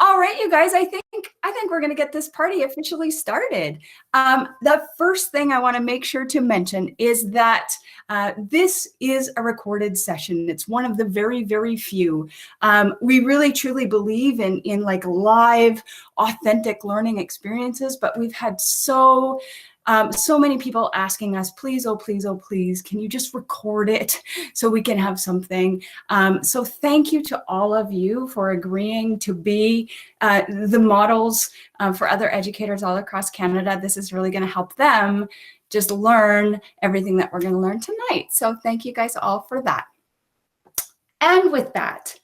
All right, you guys, I think we're going to get this party officially started. The first thing I want to make sure to mention is that this is a recorded session. It's one of the very, very few. We really truly believe in like live, authentic learning experiences, but we've had so many people asking us, please, oh, please, oh, please, can you just record it so we can have something? So thank you to all of you for agreeing to be the models for other educators all across Canada. This is really going to help them just learn everything that we're going to learn tonight. So thank you guys all for that. And with that,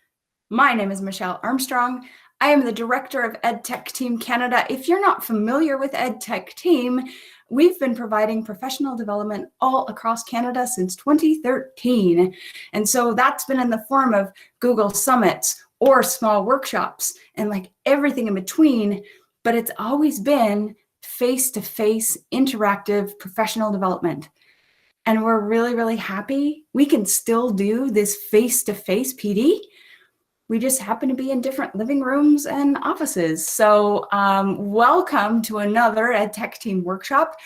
my name is Michelle Armstrong. I am the Director of EdTechTeam Canada. If you're not familiar with EdTechTeam, we've been providing professional development all across Canada since 2013. And so that's been in the form of Google Summits or small workshops and like everything in between, but it's always been face-to-face interactive professional development. And we're really, really happy we can still do this face-to-face PD. We just happen to be in different living rooms and offices. So welcome to another EdTechTeam workshop.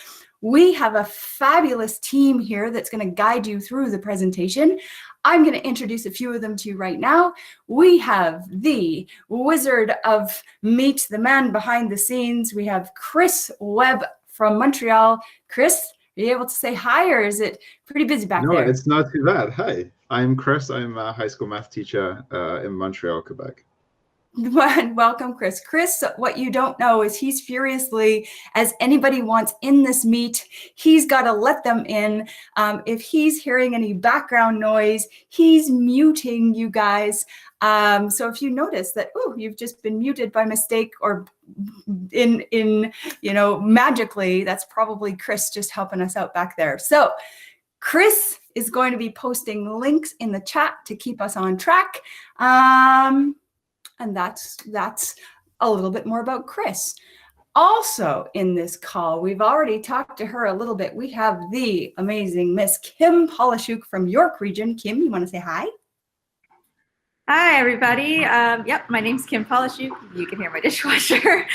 We have a fabulous team here that's going to guide you through the presentation. I'm going to introduce a few of them to you right now. We have the wizard of Meet, the man behind the scenes. We have Chris Webb from Montreal. Chris, are you able to say hi, or is it pretty busy back there? No, it's not too bad. Hi, I'm Chris. I'm a high school math teacher in Montreal, Quebec. Welcome, Chris. Chris, what you don't know is he's furiously, as anybody wants in this meet, he's got to let them in. If he's hearing any background noise, he's muting you guys. So if you notice that, oh, you've just been muted by mistake or magically, that's probably Chris just helping us out back there. So Chris is going to be posting links in the chat to keep us on track. And that's a little bit more about Chris. Also in this call, we've already talked to her a little bit. We have the amazing Miss Kim Polishuk from York Region. Kim, you want to say hi? Hi, everybody. Yep, my name's Kim Polishuk. You can hear my dishwasher.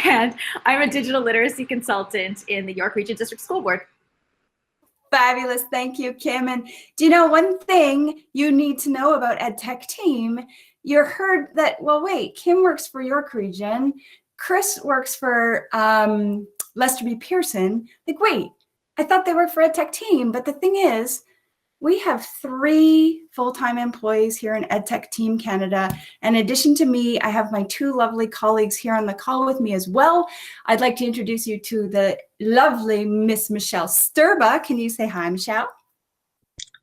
And I'm a digital literacy consultant in the York Region District School Board. Fabulous. Thank you, Kim. And do you know one thing you need to know about EdTechTeam? You heard that, well, wait, Kim works for York Region. Chris works for Lester B. Pearson. Like, wait, I thought they worked for EdTechTeam. But the thing is, we have 3 full-time employees here in EdTechTeam Canada. In addition to me, I have my 2 lovely colleagues here on the call with me as well. I'd like to introduce you to the lovely Miss Michelle Sturba. Can you say hi, Michelle?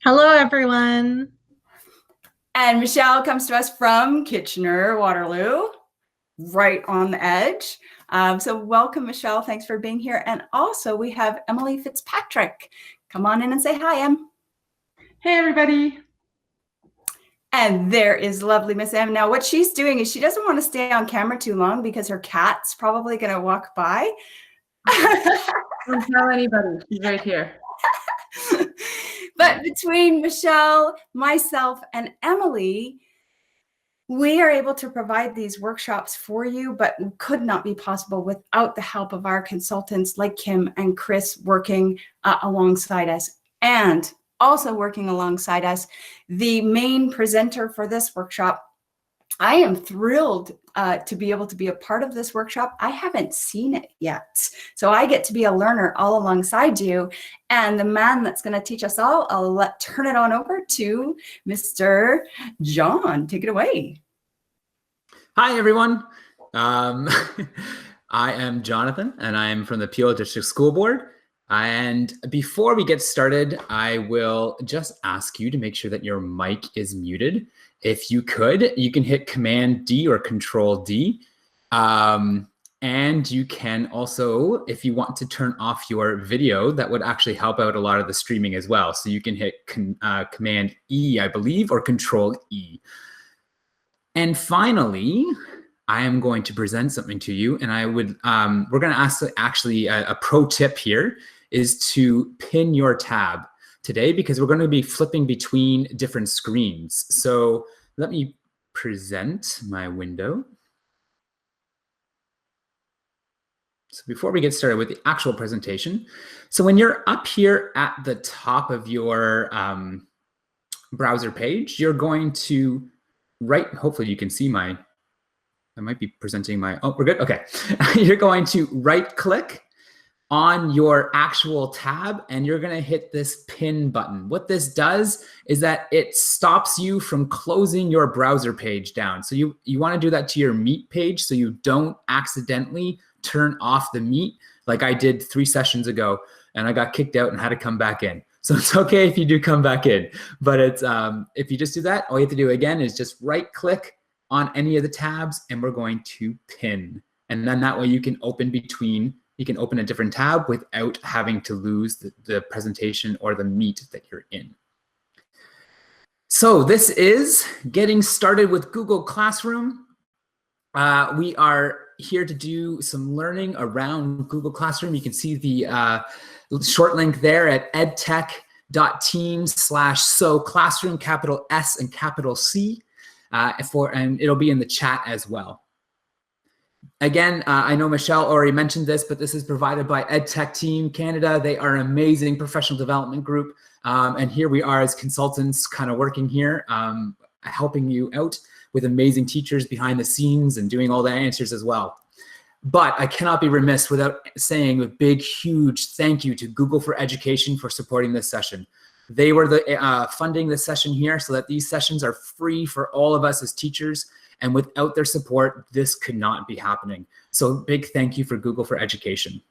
Hello, everyone. And Michelle comes to us from Kitchener-Waterloo, right on the edge. So welcome, Michelle. Thanks for being here. And also we have Emily Fitzpatrick. Come on in and say hi, Em. Hey, everybody. And there is lovely Miss Em. Now, what she's doing is she doesn't want to stay on camera too long because her cat's probably going to walk by. Don't tell anybody. She's right here. But between Michelle, myself, and Emily, we are able to provide these workshops for you, but could not be possible without the help of our consultants like Kim and Chris working alongside us. And also working alongside us, the main presenter for this workshop. I am thrilled to be able to be a part of this workshop. I haven't seen it yet. So I get to be a learner all alongside you. And the man that's going to teach us all, I'll turn it on over to Mr. John. Take it away. Hi, everyone. I am Jonathan, and I'm from the Peel District School Board. And before we get started, I will just ask you to make sure that your mic is muted. If you could, you can hit Command D or Control D. And you can also, if you want to turn off your video, that would actually help out a lot of the streaming as well. So you can hit Command E, I believe, or Control E. And finally, I am going to present something to you, and we're going to ask actually a pro tip here is to pin your tab today because we're going to be flipping between different screens. So let me present my window. So before we get started with the actual presentation, so when you're up here at the top of your browser page, you're going to hopefully you can see I might be presenting oh, we're good, okay. You're going to right click on your actual tab and you're gonna hit this pin button. What this does is that it stops you from closing your browser page down. So you wanna do that to your Meet page so you don't accidentally turn off the Meet like I did 3 sessions ago and I got kicked out and had to come back in. So it's okay if you do come back in, but it's if you just do that, all you have to do again is just right click on any of the tabs and we're going to pin. And then that way you can open a different tab without having to lose the presentation or the Meet that you're in. So this is getting started with Google Classroom. We are here to do some learning around Google Classroom. You can see the short link there at edtech.team/so-classroom, capital S and capital C, and it'll be in the chat as well. Again, I know Michelle already mentioned this, but this is provided by EdTechTeam Canada. They are an amazing professional development group. And here we are as consultants kind of working here, helping you out with amazing teachers behind the scenes and doing all the answers as well. But I cannot be remiss without saying a big, huge thank you to Google for Education for supporting this session. They were funding this session here so that these sessions are free for all of us as teachers. And without their support, this could not be happening. So big thank you for Google for Education.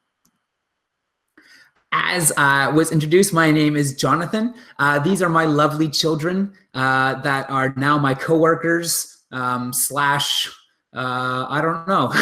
As was introduced, my name is Jonathan. These are my lovely children that are now my coworkers slash, I don't know.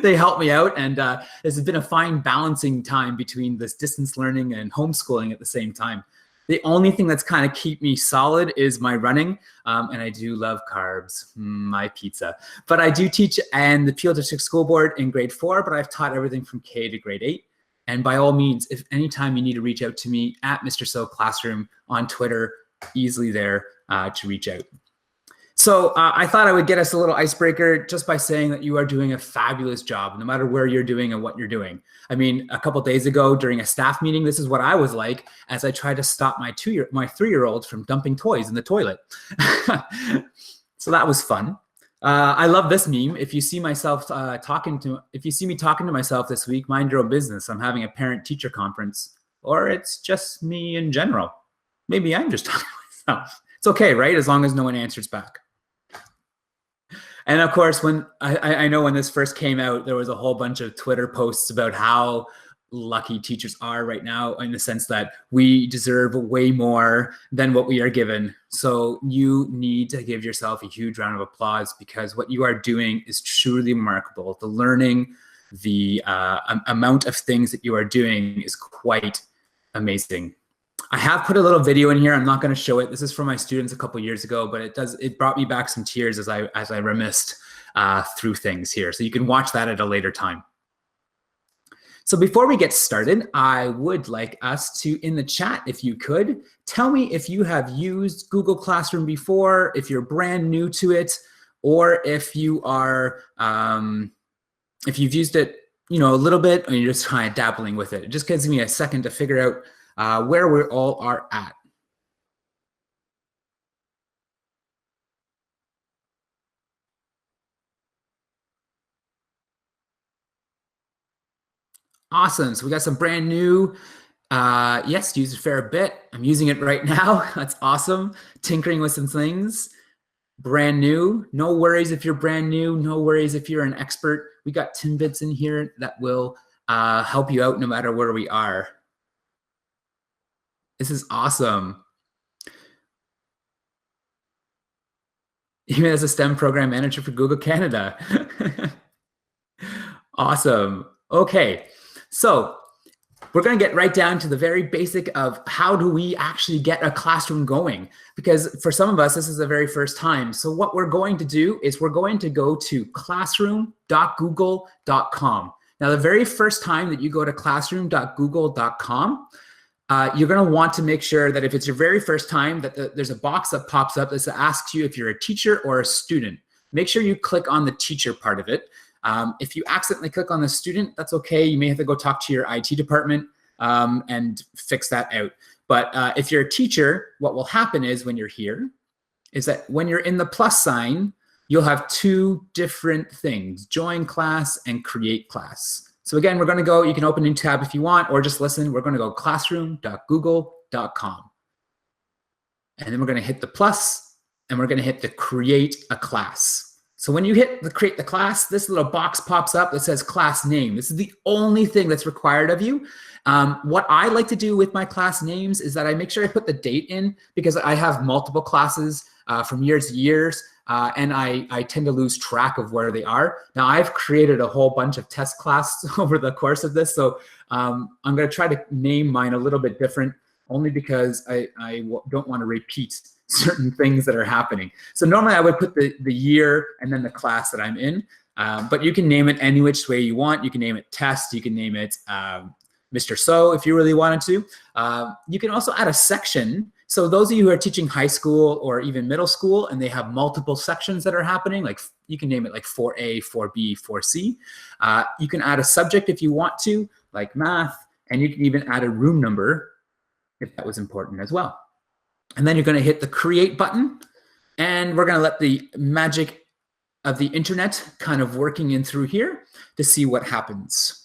They help me out, and this has been a fine balancing time between this distance learning and homeschooling at the same time. The only thing that's kind of keep me solid is my running, and I do love carbs, my pizza. But I do teach in the Peel District School Board in grade 4, but I've taught everything from K to grade 8. And by all means, if anytime you need to reach out to me at Mr. So Classroom on Twitter, easily there to reach out. So I thought I would get us a little icebreaker just by saying that you are doing a fabulous job, no matter where you're doing and what you're doing. I mean, a couple days ago during a staff meeting, this is what I was like as I tried to stop my 3-year-old from dumping toys in the toilet. So that was fun. I love this meme. If you see myself if you see me talking to myself this week, mind your own business. I'm having a parent-teacher conference, or it's just me in general. Maybe I'm just talking to myself. It's okay, right? As long as no one answers back. And of course, when I know when this first came out, there was a whole bunch of Twitter posts about how lucky teachers are right now, in the sense that we deserve way more than what we are given. So you need to give yourself a huge round of applause, because what you are doing is truly remarkable. The learning, the amount of things that you are doing is quite amazing. I have put a little video in here. I'm not going to show it. This is from my students a couple years ago, but it brought me back some tears as I reminisced through things here. So you can watch that at a later time. So before we get started, I would like us to, in the chat, if you could, tell me if you have used Google Classroom before, if you're brand new to it, or if you are, if you've used it, a little bit, or you're just kind of dabbling with it. It just gives me a second to figure out where we all are at. Awesome. So we got some brand new. Yes, used a fair bit. I'm using it right now. That's awesome. Tinkering with some things. Brand new. No worries if you're brand new. No worries if you're an expert. We got tidbits in here that will help you out no matter where we are. This is awesome. Even as a STEM program manager for Google Canada. Awesome. Okay, so we're going to get right down to the very basic of how do we actually get a classroom going? Because for some of us, this is the very first time. So what we're going to do is we're going to go to classroom.google.com. Now, the very first time that you go to classroom.google.com, you're going to want to make sure that if it's your very first time, that there's a box that pops up that asks you if you're a teacher or a student. Make sure you click on the teacher part of it. If you accidentally click on the student, that's okay. You may have to go talk to your IT department and fix that out. But if you're a teacher, what will happen is when you're here is that when you're in the plus sign, you'll have two different things, join class and create class. So again, we're going to go, you can open a new tab if you want, or just listen. We're going to go classroom.google.com. And then we're going to hit the plus, and we're going to hit the create a class. So when you hit the create the class, this little box pops up that says class name. This is the only thing that's required of you. What I like to do with my class names is that I make sure I put the date in, because I have multiple classes from years to years, and I tend to lose track of where they are. Now, I've created a whole bunch of test classes over the course of this, so I'm going to try to name mine a little bit different, only because I don't want to repeat certain things that are happening. So normally I would put the year and then the class that I'm in, but you can name it any which way you want. You can name it test, you can name it Mr. So if you really wanted to. You can also add a section. So those of you who are teaching high school or even middle school and they have multiple sections that are happening, like you can name it like 4A, 4B, 4C. You can add a subject if you want to, like math, and you can even add a room number if that was important as well. And then you're going to hit the create button, and we're going to let the magic of the internet kind of working in through here to see what happens.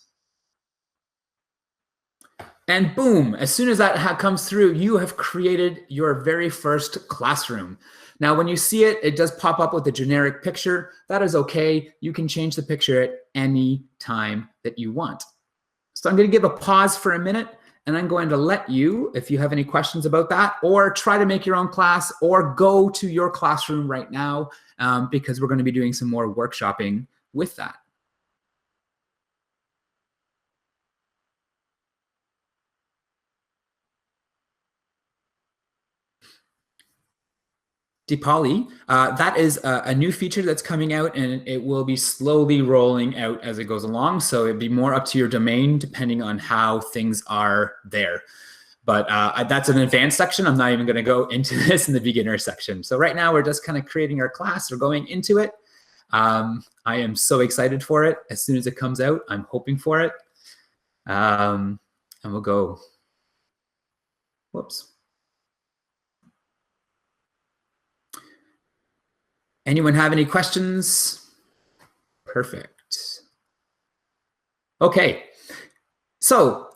And boom, as soon as that comes through, you have created your very first classroom. Now, when you see it, it does pop up with a generic picture. That is okay. You can change the picture at any time that you want. So I'm going to give a pause for a minute, and I'm going to let you, if you have any questions about that, or try to make your own class, or go to your classroom right now, because we're going to be doing some more workshopping with that. Deepali, that is a new feature that's coming out, and it will be slowly rolling out as it goes along. So it'd be more up to your domain depending on how things are there. But that's an advanced section. I'm not even going to go into this in the beginner section. So right now we're just kind of creating our class. We're going into it. I am so excited for it. As soon as it comes out, I'm hoping for it. And we'll go. Whoops. Anyone have any questions? Perfect. Okay, so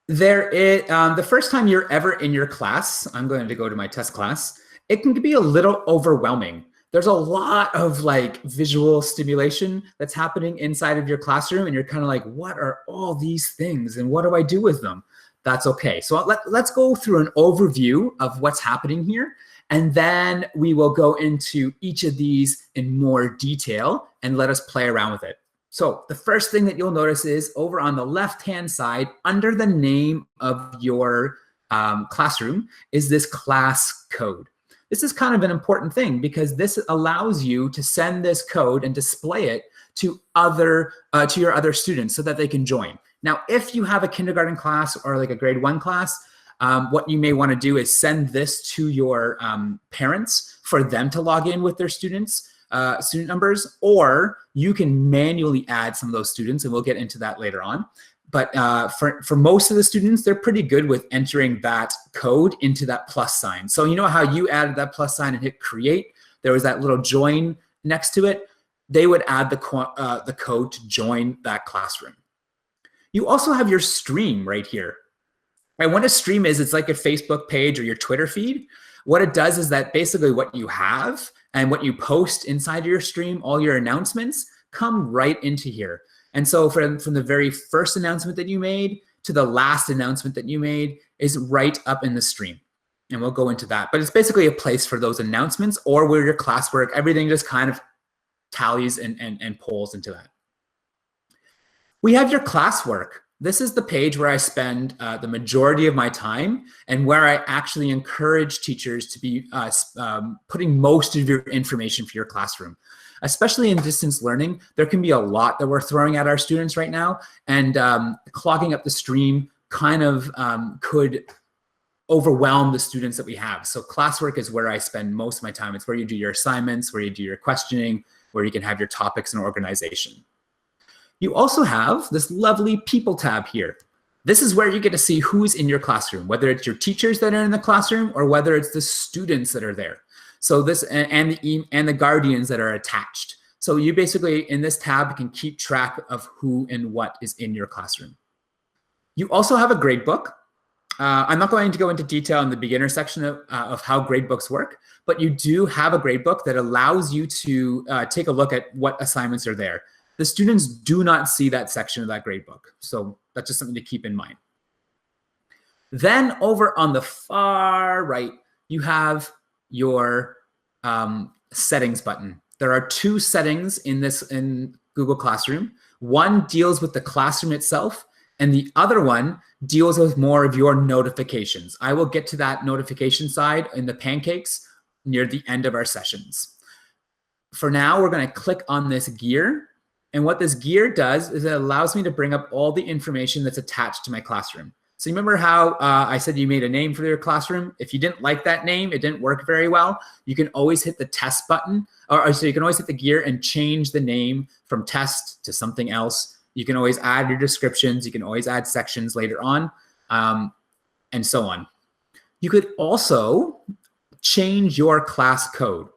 there is, the first time you're ever in your class, I'm going to go to my test class, it can be a little overwhelming. There's a lot of like visual stimulation that's happening inside of your classroom, and you're kind of like, what are all these things and what do I do with them? That's okay. So let's go through an overview of what's happening here. And then we will go into each of these in more detail and let us play around with it. So the first thing that you'll notice is over on the left-hand side, under the name of your classroom, is this class code. This is kind of an important thing because this allows you to send this code and display it to your other students so that they can join. Now, if you have a kindergarten class or like a grade 1 class, what you may want to do is send this to your parents for them to log in with their students, student numbers, or you can manually add some of those students, and we'll get into that later on. But for most of the students, they're pretty good with entering that code into that plus sign. So you know how you added that plus sign and hit create? There was that little join next to it. They would add the code to join that classroom. You also have your stream right here. Right, what a stream is, it's like a Facebook page or your Twitter feed. What it does is that basically what you have and what you post inside your stream, all your announcements, come right into here. And so from the very first announcement that you made to the last announcement that you made is right up in the stream. And we'll go into that. But it's basically a place for those announcements or where your classwork, everything just kind of tallies and pulls into that. We have your classwork. This is the page where I spend the majority of my time and where I actually encourage teachers to be putting most of your information for your classroom. Especially in distance learning, there can be a lot that we're throwing at our students right now, and clogging up the stream kind of could overwhelm the students that we have. So classwork is where I spend most of my time. It's where you do your assignments, where you do your questioning, where you can have your topics and organization. You also have this lovely People tab here. This is where you get to see who's in your classroom, whether it's your teachers that are in the classroom or whether it's the students that are there. So this and the guardians that are attached. So you basically, in this tab, can keep track of who and what is in your classroom. You also have a gradebook. I'm not going to go into detail in the beginner section of how gradebooks work, but you do have a gradebook that allows you to take a look at what assignments are there. The students do not see that section of that gradebook. So that's just something to keep in mind. Then over on the far right, you have your settings button. There are two settings in Google Classroom. One deals with the classroom itself, and the other one deals with more of your notifications. I will get to that notification side in the pancakes near the end of our sessions. For now, we're going to click on this gear. And what this gear does is it allows me to bring up all the information that's attached to my classroom. So you remember how I said you made a name for your classroom? If you didn't like that name, it didn't work very well, you can always hit the test button. So you can always hit the gear and change the name from test to something else. You can always add your descriptions. You can always add sections later on, and so on. You could also change your class code.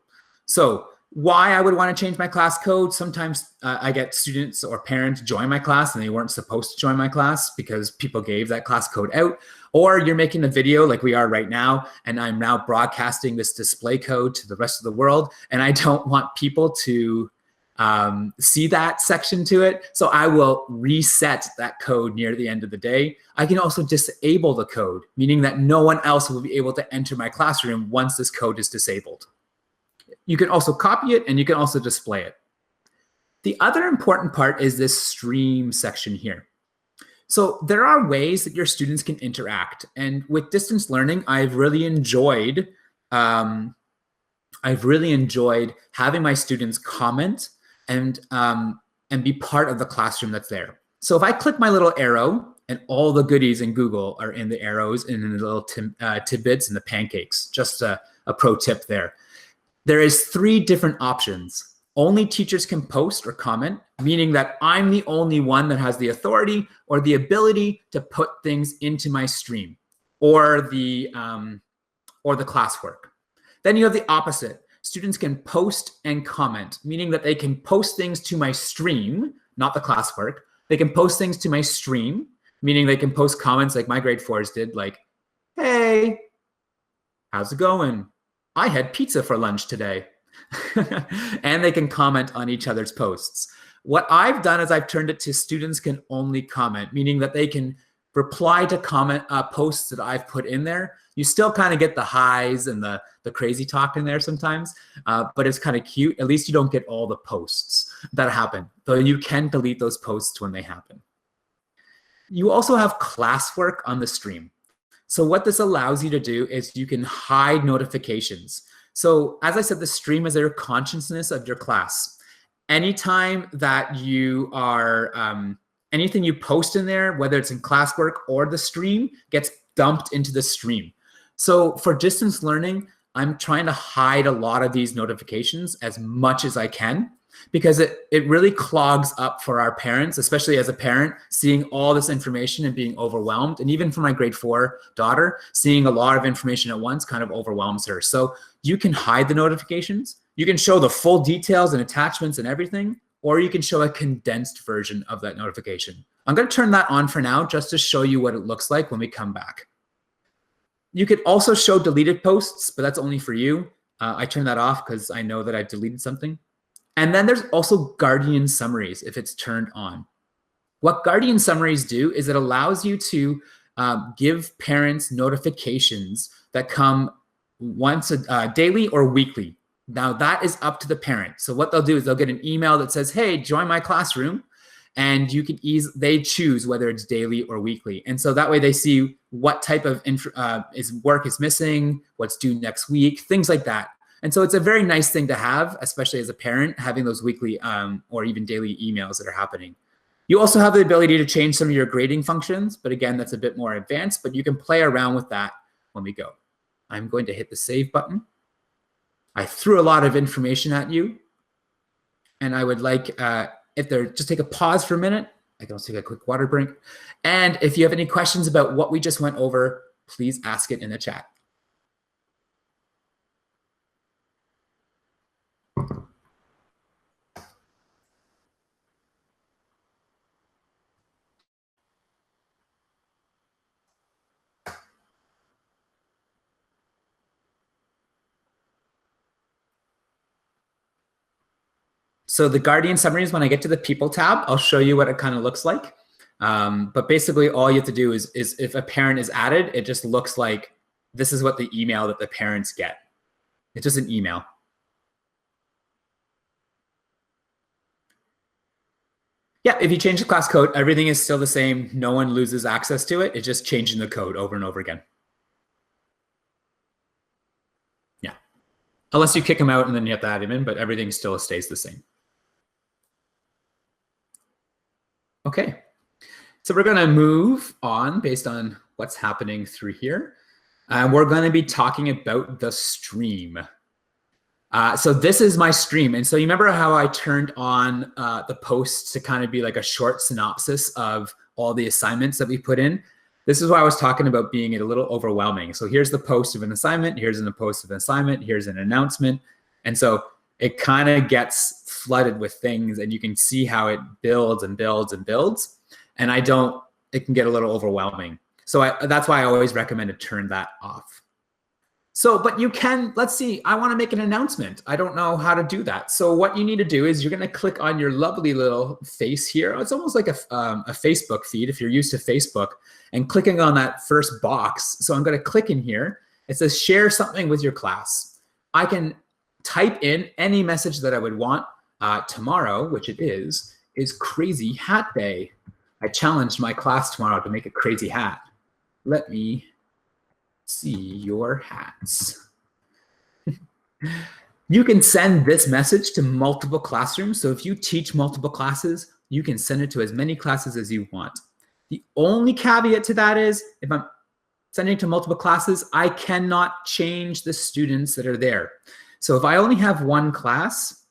So why I would want to change my class code, sometimes I get students or parents join my class and they weren't supposed to join my class because people gave that class code out. Or you're making a video like we are right now, and I'm now broadcasting this display code to the rest of the world, and I don't want people to see that section to it. So I will reset that code near the end of the day. I can also disable the code, meaning that no one else will be able to enter my classroom once this code is disabled. You can also copy it and you can also display it. The other important part is this stream section here. So there are ways that your students can interact. And with distance learning, I've really enjoyed having my students comment and be part of the classroom that's there. So if I click my little arrow, and all the goodies in Google are in the arrows and in the little tidbits and the pancakes, just a pro tip there. There is 3 different options. Only teachers can post or comment, meaning that I'm the only one that has the authority or the ability to put things into my stream or the classwork. Then you have the opposite. Students can post and comment, meaning that they can post things to my stream, not the classwork. They can post things to my stream, meaning they can post comments like my grade 4s did, like, hey, how's it going? I had pizza for lunch today. And they can comment on each other's posts. What I've done is I've turned it to students can only comment, meaning that they can reply to comment posts that I've put in there. You still kind of get the highs and the crazy talk in there sometimes, but it's kind of cute. At least you don't get all the posts that happen, though you can delete those posts when they happen. You also have classwork on the stream. So what this allows you to do is you can hide notifications. So as I said, the stream is your consciousness of your class. Anytime that you are, anything you post in there, whether it's in classwork or the stream, gets dumped into the stream. So for distance learning, I'm trying to hide a lot of these notifications as much as I can, because it really clogs up for our parents, especially as a parent, seeing all this information and being overwhelmed. And even for my grade 4 daughter, seeing a lot of information at once kind of overwhelms her. So you can hide the notifications. You can show the full details and attachments and everything, or you can show a condensed version of that notification. I'm going to turn that on for now just to show you what it looks like when we come back. You could also show deleted posts, but that's only for you. I turn that off because I know that I've deleted something. And then there's also Guardian Summaries if it's turned on. What Guardian Summaries do is it allows you to give parents notifications that come once daily or weekly. Now that is up to the parent. So what they'll do is they'll get an email that says, hey, join my classroom. And you can they choose whether it's daily or weekly. And so that way they see what type of work is missing, what's due next week, things like that. And so it's a very nice thing to have, especially as a parent, having those weekly or even daily emails that are happening. You also have the ability to change some of your grading functions, but again, that's a bit more advanced, but you can play around with that when we go. I'm going to hit the save button. I threw a lot of information at you, and I would like just take a pause for a minute. I can also take a quick water break. And if you have any questions about what we just went over, please ask it in the chat. So the Guardian summaries, when I get to the People tab, I'll show you what it kind of looks like. But basically, all you have to do is if a parent is added, it just looks like this is what the email that the parents get. It's just an email. Yeah, if you change the class code, everything is still the same. No one loses access to it. It's just changing the code over and over again. Yeah, unless you kick them out and then you have to add them in, but everything still stays the same. Okay, so we're going to move on based on what's happening through here. We're going to be talking about the stream. So this is my stream. And so you remember how I turned on the posts to kind of be like a short synopsis of all the assignments that we put in? This is why I was talking about being a little overwhelming. So here's the post of an assignment. Here's the post of an assignment. Here's an announcement. And so it kind of gets flooded with things, and you can see how it builds and builds and builds. And it can get a little overwhelming. So that's why I always recommend to turn that off. So, but you can, let's see, I want to make an announcement. I don't know how to do that. So what you need to do is you're going to click on your lovely little face here. It's almost like a Facebook feed if you're used to Facebook, and clicking on that first box. So I'm going to click in here. It says share something with your class. I can type in any message that I would want. Tomorrow, which it is Crazy Hat Day. I challenged my class tomorrow to make a crazy hat. Let me see your hats. You can send this message to multiple classrooms. So if you teach multiple classes, you can send it to as many classes as you want. The only caveat to that is if I'm sending it to multiple classes, I cannot change the students that are there. So if I only have one class,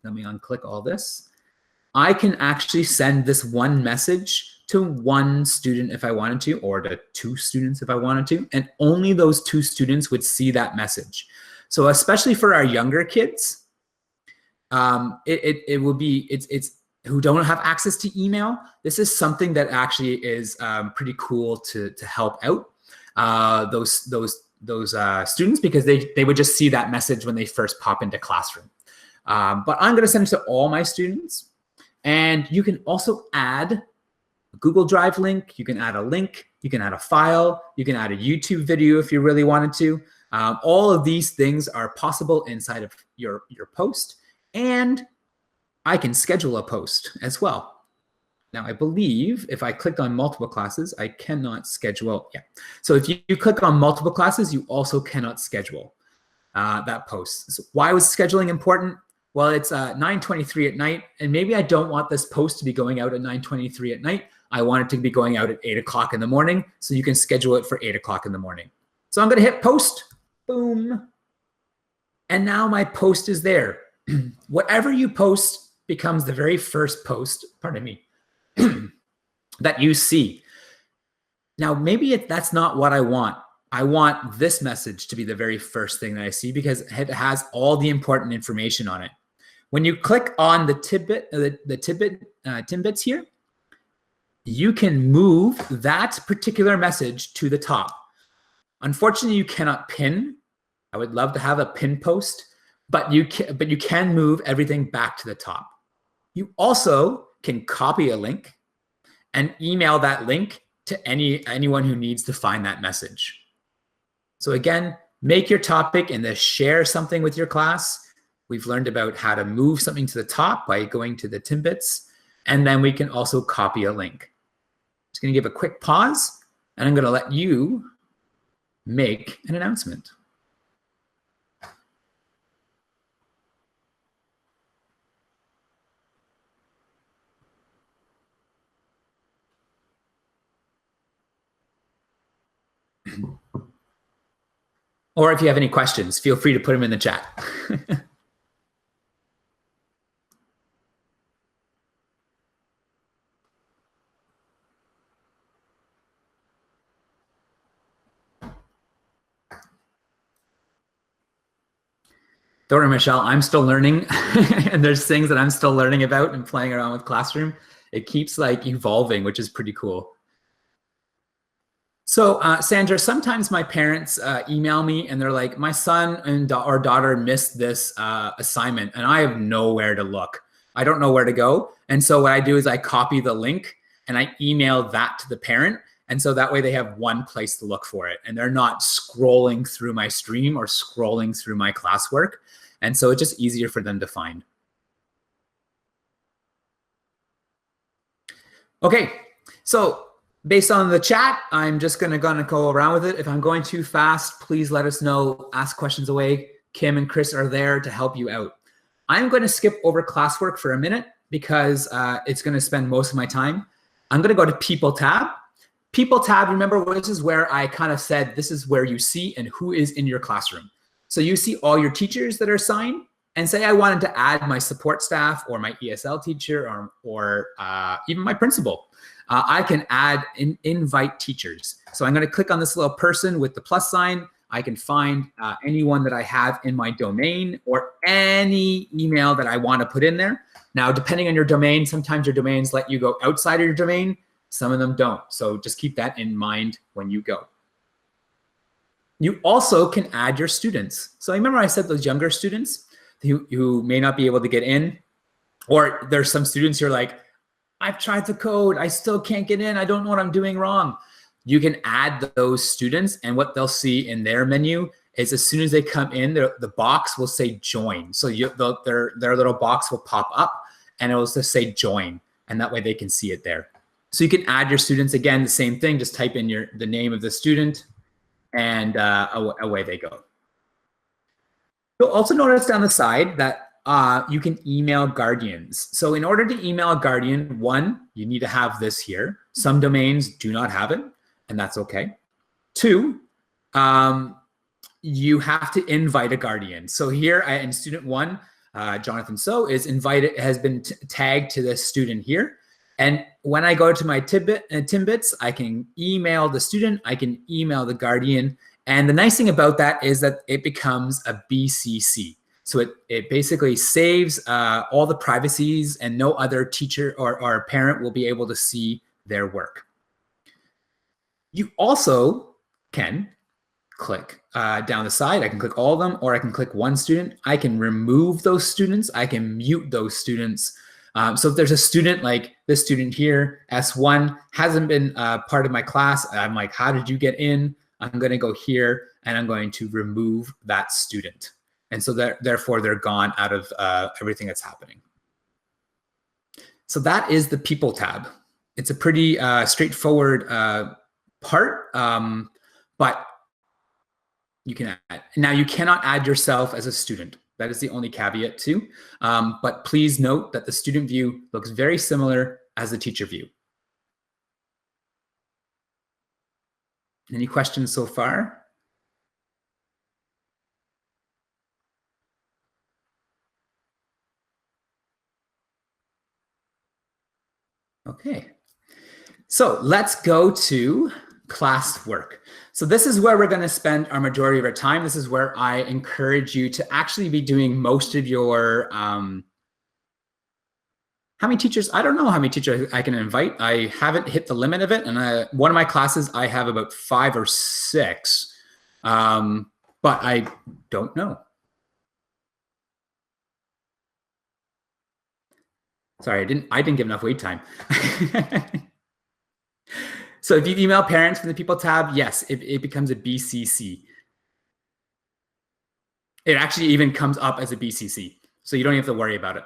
let me unclick all this, I can actually send this one message to one student if I wanted to, or to two students if I wanted to, and only those two students would see that message. So especially for our younger kids, it will be, it's who don't have access to email. This is something that actually is pretty cool to help out those students, because they would just see that message when they first pop into Classroom. But I'm going to send it to all my students. And you can also add a Google Drive link. You can add a link. You can add a file. You can add a YouTube video if you really wanted to. All of these things are possible inside of your post. And I can schedule a post as well. Now, I believe if I clicked on multiple classes, I cannot schedule. Yeah. So if you click on multiple classes, you also cannot schedule that post. So why was scheduling important? Well, it's 9:23 at night, and maybe I don't want this post to be going out at 9:23 at night. I want it to be going out at 8 o'clock in the morning, so you can schedule it for 8 o'clock in the morning. So I'm going to hit post, boom, and now my post is there. Whatever you post becomes the very first post, pardon me, that you see. Now, maybe that's not what I want. I want this message to be the very first thing that I see because it has all the important information on it. When you click on the tidbits here, you can move that particular message to the top. Unfortunately, you cannot pin. I would love to have a pin post, but you can move everything back to the top. You also can copy a link and email that link to anyone who needs to find that message. So again, make your topic and then share something with your class. We've learned about how to move something to the top by going to the tidbits, and then we can also copy a link. Just going to give a quick pause, and I'm going to let you make an announcement. Or if you have any questions, feel free to put them in the chat. Don't worry, Michelle, I'm still learning. And there's things that I'm still learning about and playing around with Classroom. It keeps like evolving, which is pretty cool. So Sandra, sometimes my parents email me and they're like, my son and or daughter missed this assignment and I have nowhere to look. I don't know where to go. And so what I do is I copy the link and I email that to the parent. And so that way they have one place to look for it and they're not scrolling through my stream or scrolling through my classwork. And so it's just easier for them to find. Okay, so based on the chat, I'm just gonna go around with it. If I'm going too fast, please let us know, ask questions away. Kim and Chris are there to help you out. I'm gonna skip over classwork for a minute because it's gonna spend most of my time. I'm gonna go to People tab. People tab, remember, this is where I kind of said, this is where you see and who is in your classroom. So you see all your teachers that are assigned, and say I wanted to add my support staff or my ESL teacher or even my principal. I can add invite teachers. So I'm gonna click on this little person with the plus sign. I can find anyone that I have in my domain or any email that I wanna put in there. Now, depending on your domain, sometimes your domains let you go outside of your domain, some of them don't. So just keep that in mind when you go. You also can add your students. So remember I said those younger students who may not be able to get in, or there's some students who are like, I've tried to code, I still can't get in, I don't know what I'm doing wrong. You can add those students, and what they'll see in their menu is as soon as they come in, the box will say join. So their little box will pop up and it will just say join, and that way they can see it there. So you can add your students, again, the same thing, just type in the name of the student and away they go. You'll also notice down the side that you can email guardians. So in order to email a guardian, one, you need to have this here. Some domains do not have it, and that's okay. Two, you have to invite a guardian. So here in student one, Jonathan So is invited, has been tagged to this student here. And when I go to my Timbits, I can email the student, I can email the guardian. And the nice thing about that is that it becomes a BCC. So it basically saves all the privacies, and no other teacher or parent will be able to see their work. You also can click down the side. I can click all of them, or I can click one student. I can remove those students. I can mute those students. So if there's a student like this student here, S1, hasn't been part of my class, I'm like, how did you get in? I'm going to go here and I'm going to remove that student. And so therefore they're gone out of everything that's happening. So that is the People tab. It's a pretty straightforward part, but you can add. Now you cannot add yourself as a student. That is the only caveat too. But please note that the student view looks very similar as the teacher view. Any questions so far? Okay, so let's go to classwork. So this is where we're going to spend our majority of our time. This is where I encourage you to actually be doing most of your, how many teachers? I don't know how many teachers I can invite. I haven't hit the limit of it. And one of my classes, I have about 5 or 6, but I don't know. Sorry, I didn't give enough wait time. So if you email parents from the People tab, yes, it becomes a BCC. It actually even comes up as a BCC, so you don't have to worry about it.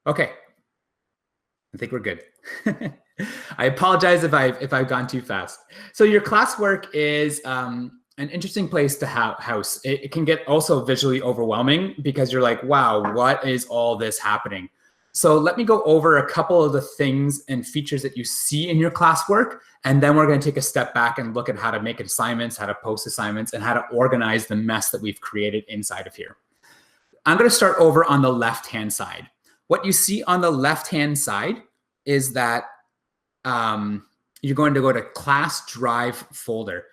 Okay, I think we're good. I apologize if I've gone too fast. So your classwork is an interesting place to house. It can get also visually overwhelming because you're like, wow, what is all this happening? So let me go over a couple of the things and features that you see in your classwork, and then we're going to take a step back and look at how to make assignments, how to post assignments, and how to organize the mess that we've created inside of here. I'm going to start over on the left-hand side. What you see on the left-hand side is that you're going to go to Class Drive folder.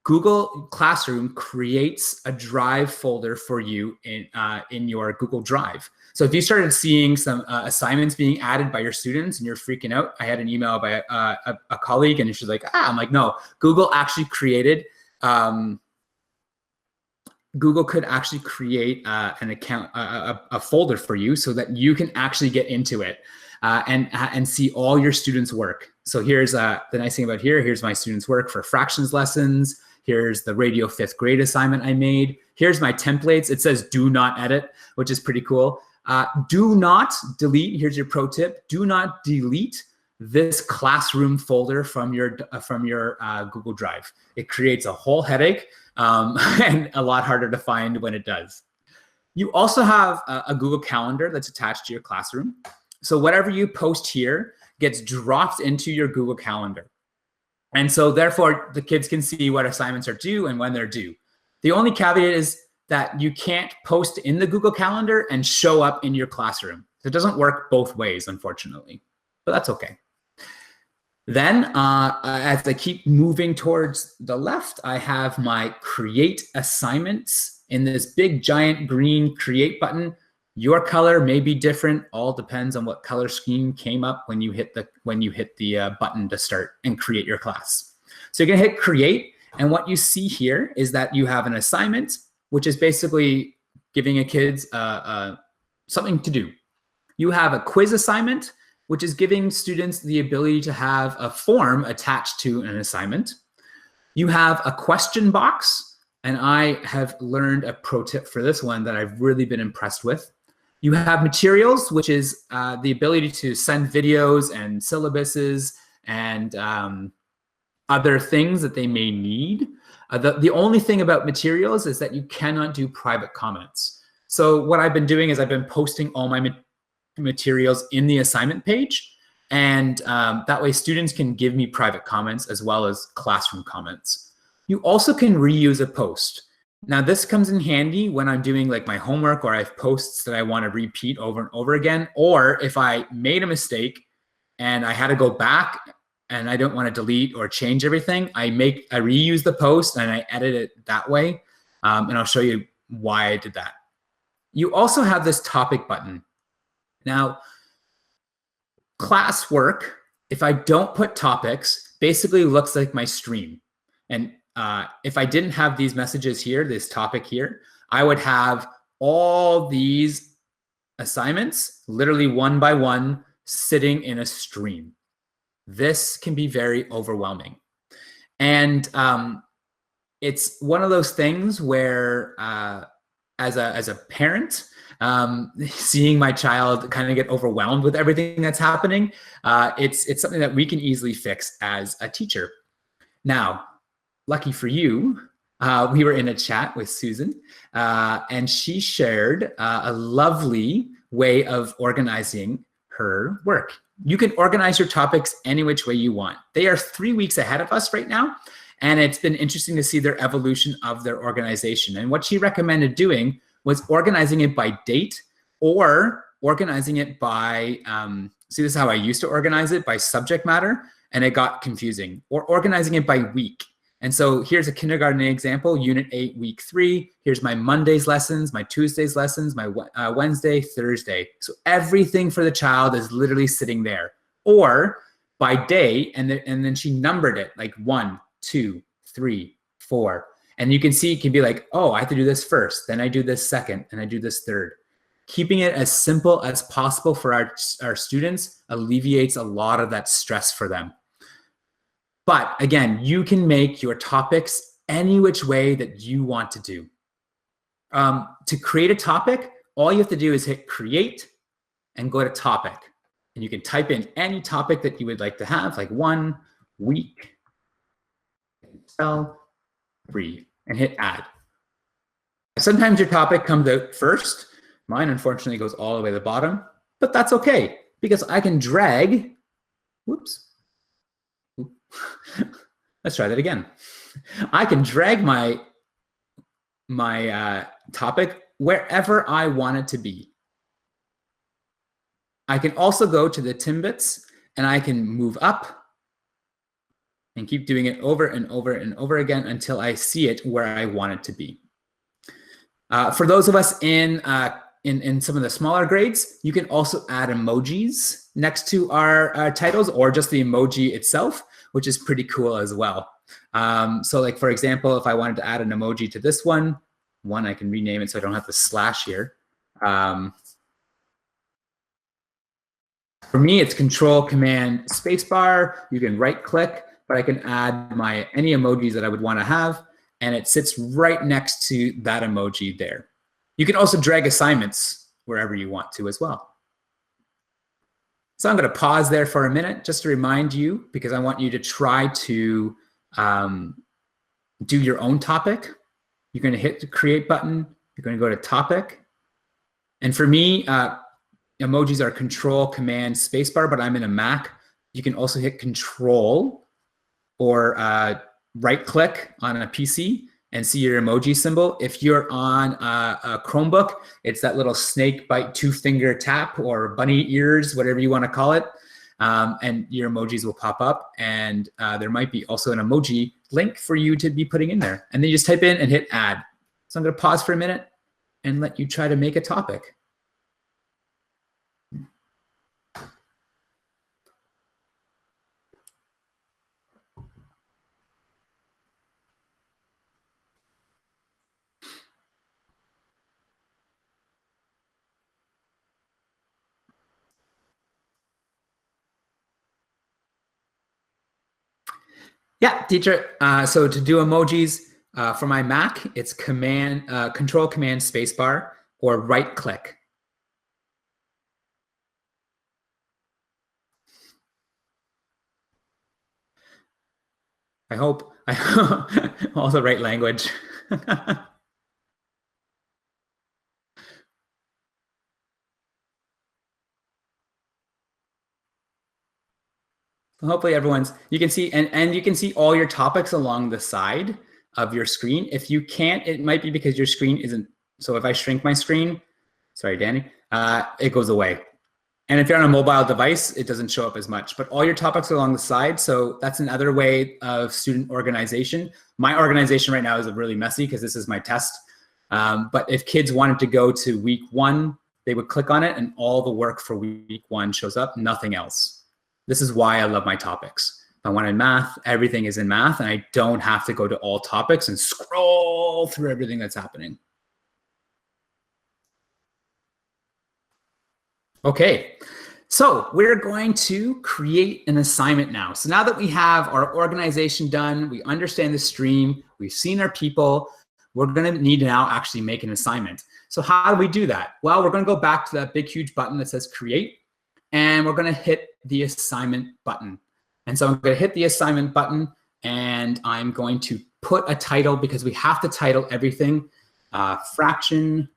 Google Classroom creates a Drive folder for you in your Google Drive. So if you started seeing some assignments being added by your students and you're freaking out, I had an email by a colleague and she's like, I'm like, no, Google actually created, Google could actually create an account, a folder for you so that you can actually get into it and see all your students' work. So here's the nice thing about here. Here's my students' work for fractions lessons. Here's the radio 5th grade assignment I made. Here's my templates. It says do not edit, which is pretty cool. Do not delete, here's your pro tip, do not delete this classroom folder from your Google Drive. It creates a whole headache and a lot harder to find when it does. You also have a Google Calendar that's attached to your classroom. So whatever you post here gets dropped into your Google Calendar. And so therefore the kids can see what assignments are due and when they're due. The only caveat is that you can't post in the Google Calendar and show up in your classroom. So it doesn't work both ways, unfortunately, but that's okay. Then as I keep moving towards the left, I have my create assignments in this big giant green create button. Your color may be different, all depends on what color scheme came up when you hit the button to start and create your class. So you're gonna hit create, and what you see here is that you have an assignment, which is basically giving a kids something to do. You have a quiz assignment, which is giving students the ability to have a form attached to an assignment. You have a question box, and I have learned a pro tip for this one that I've really been impressed with. You have materials, which is the ability to send videos and syllabuses and other things that they may need. The only thing about materials is that you cannot do private comments. So what I've been doing is I've been posting all my materials in the assignment page, and that way students can give me private comments as well as classroom comments. You also can reuse a post. Now this comes in handy when I'm doing like my homework or I have posts that I want to repeat over and over again, or if I made a mistake and I had to go back and I don't want to delete or change everything, I reuse the post and I edit it that way. And I'll show you why I did that. You also have this topic button. Now, Classwork, if I don't put topics, basically looks like my stream. And if I didn't have these messages here, this topic here, I would have all these assignments, literally one by one, sitting in a stream. This can be very overwhelming. And it's one of those things where as a parent, seeing my child kind of get overwhelmed with everything that's happening, it's something that we can easily fix as a teacher. Now, lucky for you, we were in a chat with Susan, and she shared a lovely way of organizing her work. You can organize your topics any which way you want. They are 3 weeks ahead of us right now, and it's been interesting to see their evolution of their organization. And what she recommended doing was organizing it by date or organizing it by, see, this is how I used to organize it, by subject matter, and it got confusing, or organizing it by week. And so here's a kindergarten example, Unit 8, Week 3. Here's my Monday's lessons, my Tuesday's lessons, my Wednesday, Thursday. So everything for the child is literally sitting there. Or by day, and then she numbered it like 1, 2, 3, 4. And you can see it can be like, oh, I have to do this first, then I do this second, and I do this third. Keeping it as simple as possible for our students alleviates a lot of that stress for them. But again, you can make your topics any which way that you want to do. To create a topic, all you have to do is hit create and go to topic. And you can type in any topic that you would like to have, like 1 week, spell 3, and hit add. Sometimes your topic comes out first. Mine, unfortunately, goes all the way to the bottom, but that's okay because I can drag, whoops. Let's try that again. I can drag my topic wherever I want it to be. I can also go to the Timbits and I can move up and keep doing it over and over and over again until I see it where I want it to be. For those of us in some of the smaller grades, you can also add emojis next to our titles, or just the emoji itself, which is pretty cool as well. So like, for example, if I wanted to add an emoji to this one, I can rename it so I don't have to slash here. For me, it's Control Command Spacebar. You can right click, but I can add any emojis that I would want to have, and it sits right next to that emoji there. You can also drag assignments wherever you want to as well. So I'm going to pause there for a minute just to remind you, because I want you to try to do your own topic. You're going to hit the Create button. You're going to go to Topic. And for me, emojis are Control Command Spacebar, but I'm in a Mac. You can also hit Control or right click on a PC and see your emoji symbol. If you're on a Chromebook, it's that little snake bite 2-finger tap, or bunny ears, whatever you want to call it. And your emojis will pop up, and there might be also an emoji link for you to be putting in there. And then you just type in and hit Add. So I'm going to pause for a minute and let you try to make a topic. Yeah, teacher. So to do emojis for my Mac, it's Control Command Spacebar or right click. I hope all the right language. Hopefully you can see, and you can see all your topics along the side of your screen. If you can't, it might be because your screen isn't. So if I shrink my screen, sorry, Danny, it goes away. And if you're on a mobile device, it doesn't show up as much, but all your topics are along the side. So that's another way of student organization. My organization right now is really messy because this is my test. But if kids wanted to go to week 1, they would click on it and all the work for week 1 shows up, nothing else. This is why I love my topics. If I wanted math, everything is in math, and I don't have to go to all topics and scroll through everything that's happening. Okay, so we're going to create an assignment now. So now that we have our organization done, we understand the stream, we've seen our people, we're going to need to now actually make an assignment. So how do we do that? Well, we're going to go back to that big, huge button that says Create, and we're going to hit the assignment button. And so I'm going to hit the assignment button, and I'm going to put a title, because we have to title everything. Fraction,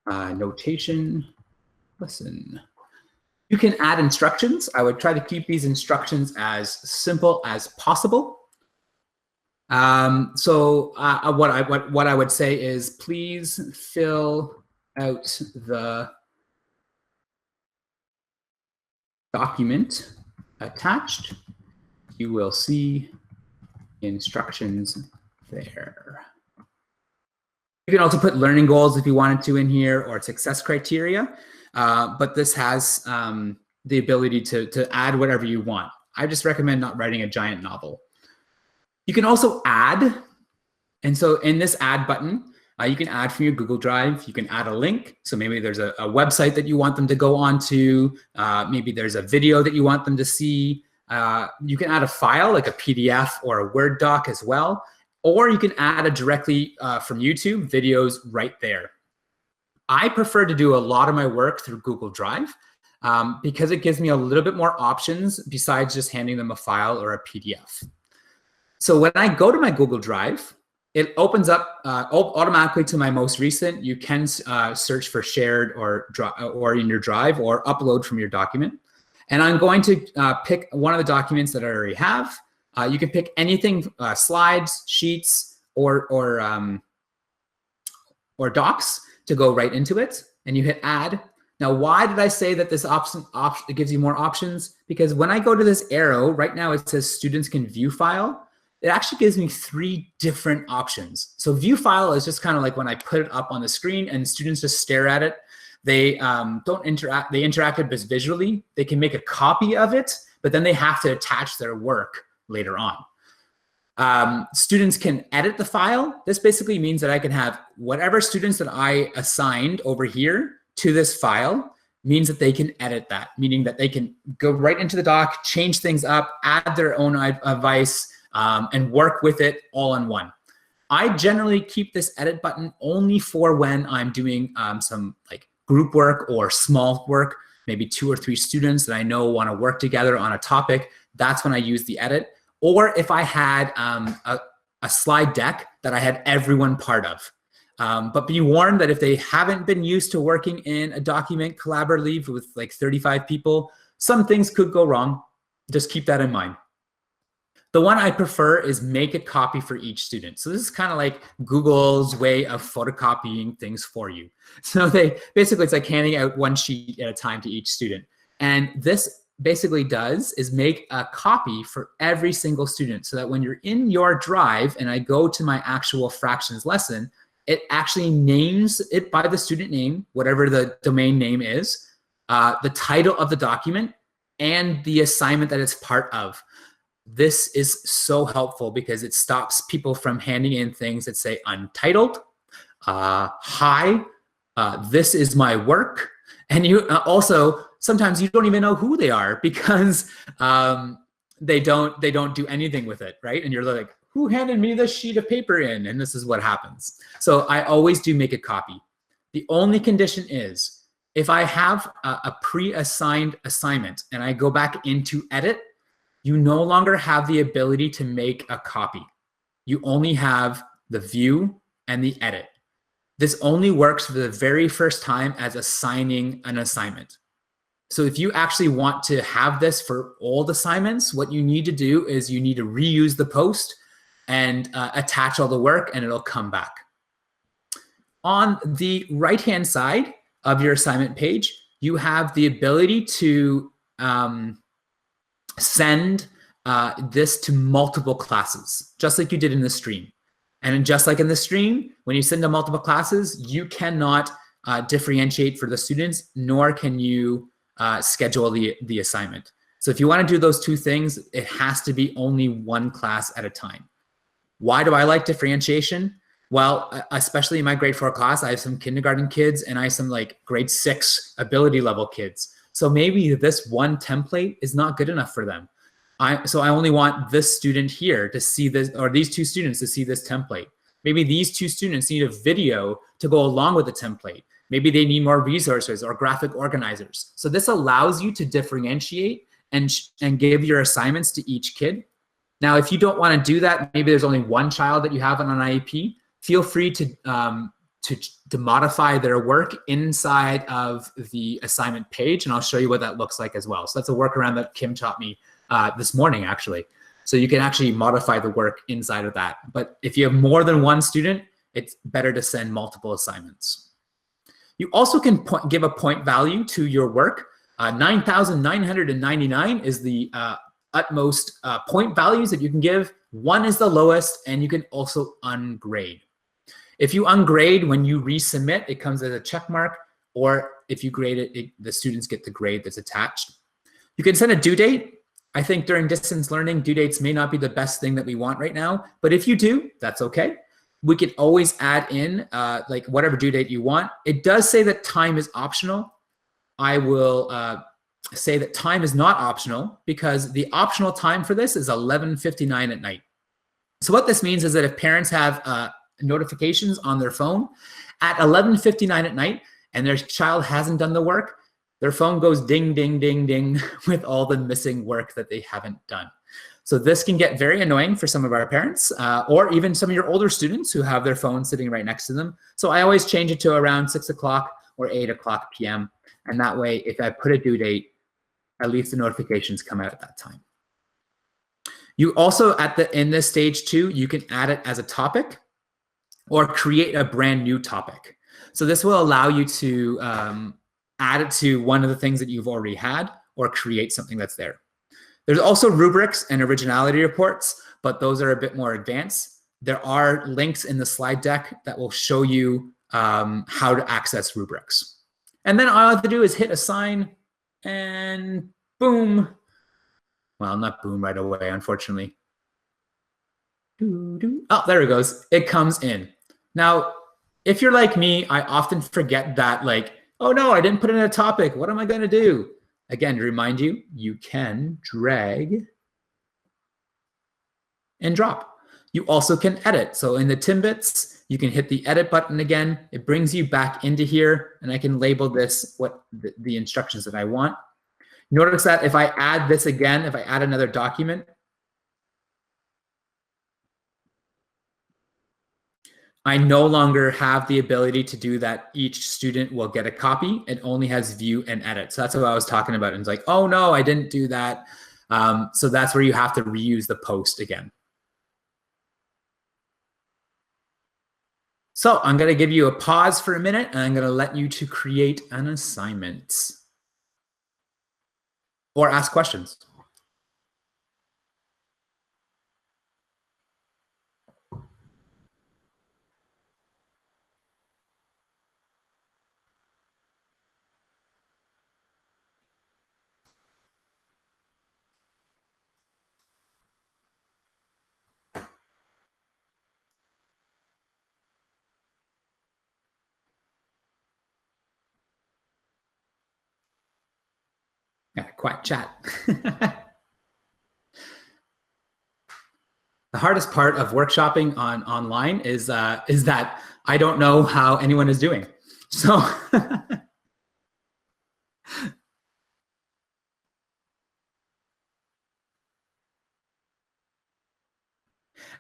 notation, listen. You can add instructions. I would try to keep these instructions as simple as possible. So what I would say is, please fill out the document attached. You will see instructions there. You can also put learning goals if you wanted to in here, or success criteria, but this has the ability to add whatever you want. I just recommend not writing a giant novel. You can also add, and so in this add button, you can add from your Google Drive. You can add a link. So maybe there's a website that you want them to go on to. Maybe there's a video that you want them to see. You can add a file, like a PDF or a Word doc as well. Or you can add it directly from YouTube videos right there. I prefer to do a lot of my work through Google Drive because it gives me a little bit more options besides just handing them a file or a PDF. So when I go to my Google Drive, it opens up automatically to my most recent. You can search for shared or in your drive, or upload from your document. And I'm going to pick one of the documents that I already have. You can pick anything, slides, sheets, or docs to go right into it. And you hit add. Now, why did I say that this option it gives you more options? Because when I go to this arrow, right now it says students can view file. It actually gives me 3 different options. So view file is just kind of like when I put it up on the screen and students just stare at it. They don't interact, they interact with this visually. They can make a copy of it, but then they have to attach their work later on. Students can edit the file. This basically means that I can have whatever students that I assigned over here to this file means that they can edit that, meaning that they can go right into the doc, change things up, add their own advice, and work with it all in one. I generally keep this edit button only for when I'm doing some like group work or small work, maybe 2 or 3 students that I know want to work together on a topic. That's when I use the edit. Or if I had a slide deck that I had everyone part of. But be warned that if they haven't been used to working in a document collaboratively with like 35 people, some things could go wrong. Just keep that in mind. The one I prefer is make a copy for each student. So this is kind of like Google's way of photocopying things for you. So basically it's like handing out 1 sheet at a time to each student. And this basically does is make a copy for every single student so that when you're in your drive and I go to my actual fractions lesson, it actually names it by the student name, whatever the domain name is, the title of the document, and the assignment that it's part of. This is so helpful because it stops people from handing in things that say untitled, hi, this is my work. And you also, sometimes you don't even know who they are because they don't do anything with it, right? And you're like, who handed me this sheet of paper in? And this is what happens. So I always do make a copy. The only condition is if I have a pre-assigned assignment and I go back into edit, you no longer have the ability to make a copy. You only have the view and the edit. This only works for the very first time as assigning an assignment. So if you actually want to have this for old assignments, what you need to do is you need to reuse the post and attach all the work and it'll come back. On the right-hand side of your assignment page, you have the ability to send this to multiple classes, just like you did in the stream. And just like in the stream, when you send to multiple classes, you cannot differentiate for the students, nor can you schedule the assignment. So if you want to do those 2 things, it has to be only 1 class at a time. Why do I like differentiation? Well, especially in my grade 4 class, I have some kindergarten kids and I have some like grade 6 ability level kids. So maybe this one template is not good enough for them. So I only want this student here to see this, or these 2 students to see this template. Maybe these 2 students need a video to go along with the template. Maybe they need more resources or graphic organizers. So this allows you to differentiate and give your assignments to each kid. Now, if you don't want to do that, maybe there's only 1 child that you have on an IEP, feel free to modify their work inside of the assignment page, and I'll show you what that looks like as well. So that's a workaround that Kim taught me this morning, actually. So you can actually modify the work inside of that. But if you have more than 1 student, it's better to send multiple assignments. You also can give a point value to your work. 9,999 is the utmost point values that you can give. 1 is the lowest, and you can also ungrade. If you ungrade when you resubmit, it comes as a check mark, or if you grade it, the students get the grade that's attached. You can set a due date. I think during distance learning, due dates may not be the best thing that we want right now, but if you do, that's okay. We can always add in like whatever due date you want. It does say that time is optional. I will say that time is not optional because the optional time for this is 11:59 at night. So what this means is that if parents have notifications on their phone at 11:59 at night and their child hasn't done the work, their phone goes ding, ding, ding, ding with all the missing work that they haven't done. So this can get very annoying for some of our parents or even some of your older students who have their phone sitting right next to them. So I always change it to around 6 o'clock or 8 o'clock p.m. And that way, if I put a due date, at least the notifications come out at that time. You also, in this stage 2, you can add it as a topic or create a brand new topic. So this will allow you to add it to one of the things that you've already had, or create something that's there. There's also rubrics and originality reports, but those are a bit more advanced. There are links in the slide deck that will show you how to access rubrics. And then all I have to do is hit assign, and boom. Well, not boom right away, unfortunately. Oh, there it goes. It comes in. Now, if you're like me, I often forget that, like, oh no, I didn't put in a topic. What am I going to do? Again, to remind you, you can drag and drop. You also can edit. So in the Timbits, you can hit the edit button again. It brings you back into here, and I can label this what the instructions that I want. Notice that if I add this again, if I add another document, I no longer have the ability to do that. Each student will get a copy. It only has view and edit. So that's what I was talking about. And it's like, oh no, I didn't do that. So that's where you have to reuse the post again. So I'm going to give you a pause for a minute, and I'm going to let you to create an assignment or ask questions. Yeah, quiet chat. The hardest part of workshopping online is that I don't know how anyone is doing. So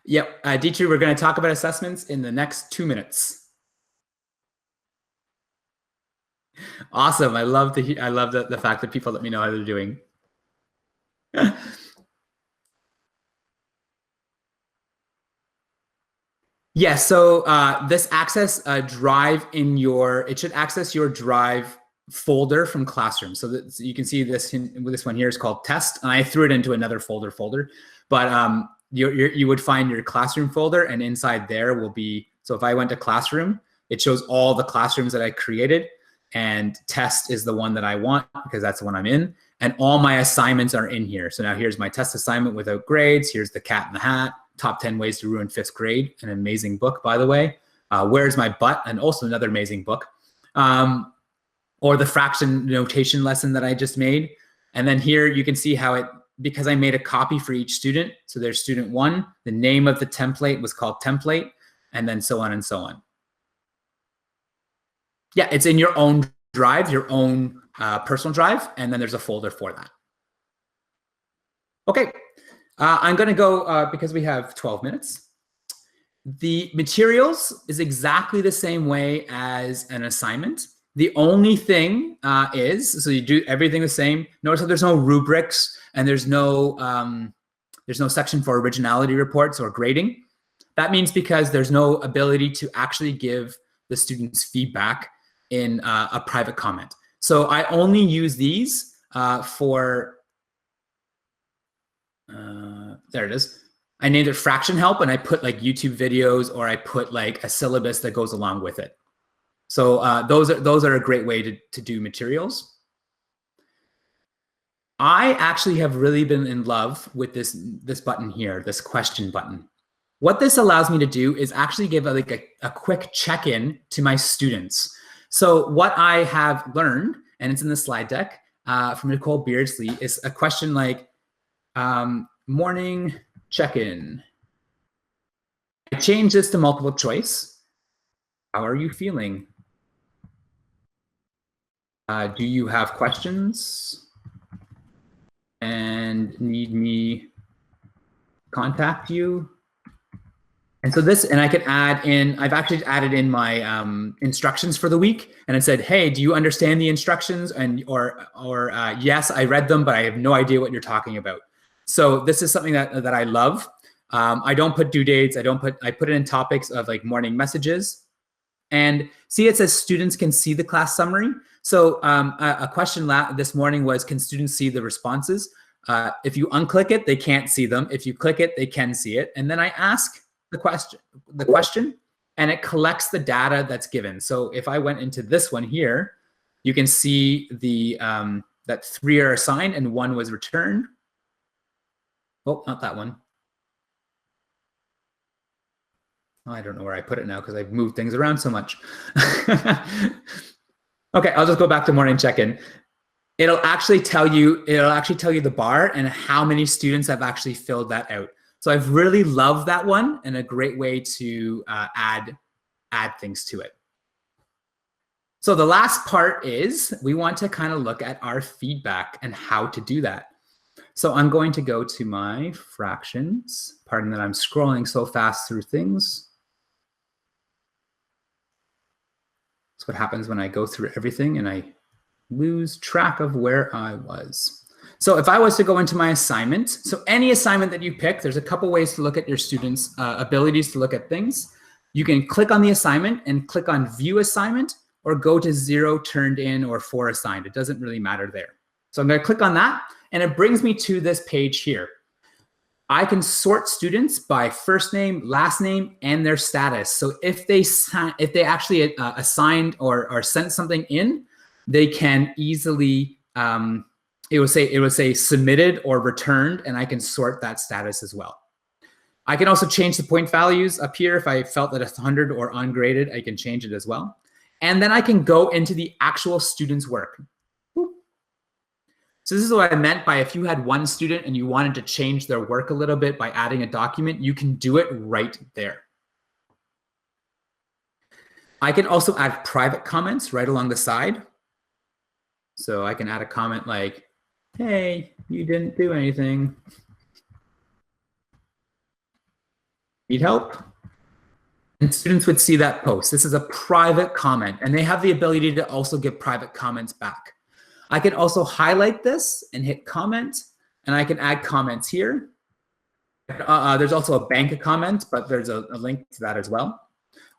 yep, Dietrich, we're going to talk about assessments in the next 2 minutes. Awesome. I love the fact that people let me know how they're doing. Yeah, so this access drive in your, it should access your drive folder from Classroom. So that you can see this one here is called test, and I threw it into another folder. But you would find your Classroom folder, and inside there will be, so if I went to Classroom, it shows all the classrooms that I created, and test is the one that I want because that's the one I'm in, and all my assignments are in here. So now here's my test assignment without grades. Here's the Cat in the Hat, Top 10 Ways to Ruin 5th Grade, an amazing book, by the way. Where's My Butt, and also another amazing book. Or the fraction notation lesson that I just made. And then here you can see how it, because I made a copy for each student. So there's student 1, the name of the template was called template, and then so on and so on. Yeah, it's in your own drive, your own personal drive, and then there's a folder for that. Okay, I'm gonna go, because we have 12 minutes. The materials is exactly the same way as an assignment. The only thing is, so you do everything the same. Notice that there's no rubrics, and there's no section for originality reports or grading. That means because there's no ability to actually give the students feedback in a private comment. So I only use these for, there it is. I named it fraction help, and I put like YouTube videos, or I put like a syllabus that goes along with it. So those are a great way to do materials. I actually have really been in love with this button here, this question button. What this allows me to do is actually give a quick check-in to my students. So what I have learned, and it's in the slide deck from Nicole Beardsley, is a question like, morning check-in. I changed this to multiple choice. How are you feeling? Do you have questions and need me contact you? And so this, and I could add in, I've actually added in my instructions for the week, and it said, hey, do you understand the instructions? And or yes, I read them, but I have no idea what you're talking about. So this is something that I love. I don't put due dates. I put it in topics of like morning messages. And see, it says students can see the class summary. So a question this morning was, can students see the responses? If you unclick it, they can't see them. If you click it, they can see it. And then I ask the question, and it collects the data that's given. So if I went into this one here, you can see the that 3 are assigned and 1 was returned. Oh, not that one. Oh, I don't know where I put it now because I've moved things around so much. Okay, I'll just go back to morning check-in. It'll actually tell you the bar and how many students have actually filled that out. So I've really loved that one, and a great way to add things to it. So the last part is we want to kind of look at our feedback and how to do that. So I'm going to go to my fractions. Pardon that I'm scrolling so fast through things. That's what happens when I go through everything and I lose track of where I was. So if I was to go into my assignment, so any assignment that you pick, there's a couple ways to look at your students' abilities to look at things. You can click on the assignment and click on view assignment, or go to 0 turned in or 4 assigned. It doesn't really matter there. So I'm going to click on that, and it brings me to this page here. I can sort students by first name, last name, and their status. So if they actually assigned or sent something in, they can easily it would say submitted or returned, and I can sort that status as well. I can also change the point values up here. If I felt that it's 100 or ungraded, I can change it as well. And then I can go into the actual student's work. So this is what I meant by if you had one student and you wanted to change their work a little bit by adding a document, you can do it right there. I can also add private comments right along the side. So I can add a comment like, hey, you didn't do anything. Need help? And students would see that post. This is a private comment, and they have the ability to also give private comments back. I can also highlight this and hit comment, and I can add comments here. There's also a bank of comments, but there's a link to that as well.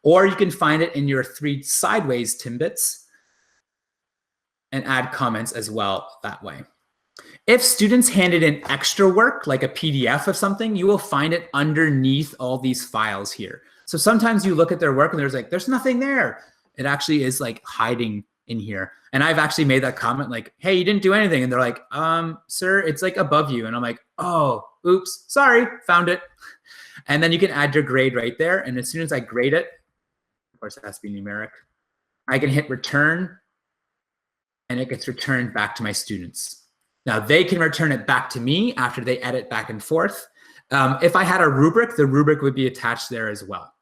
Or you can find it in your 3 sideways Timbits and add comments as well that way. If students handed in extra work, like a PDF of something, you will find it underneath all these files here. So sometimes you look at their work and there's nothing there. It actually is like hiding in here. And I've actually made that comment like, hey, you didn't do anything. And they're like, sir, it's like above you. And I'm like, oh, oops, sorry, found it. And then you can add your grade right there. And as soon as I grade it, of course it has to be numeric, I can hit return, and it gets returned back to my students. Now they can return it back to me after they edit back and forth. If I had a rubric, the rubric would be attached there as well.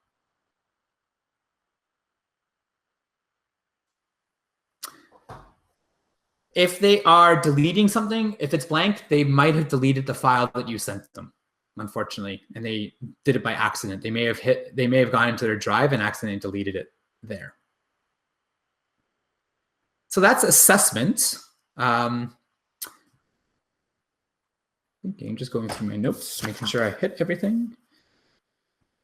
If they are deleting something, if it's blank, they might have deleted the file that you sent them, unfortunately, and they did it by accident. They may have gone into their drive and accidentally deleted it there. So that's assessment. I'm just going through my notes, making sure I hit everything.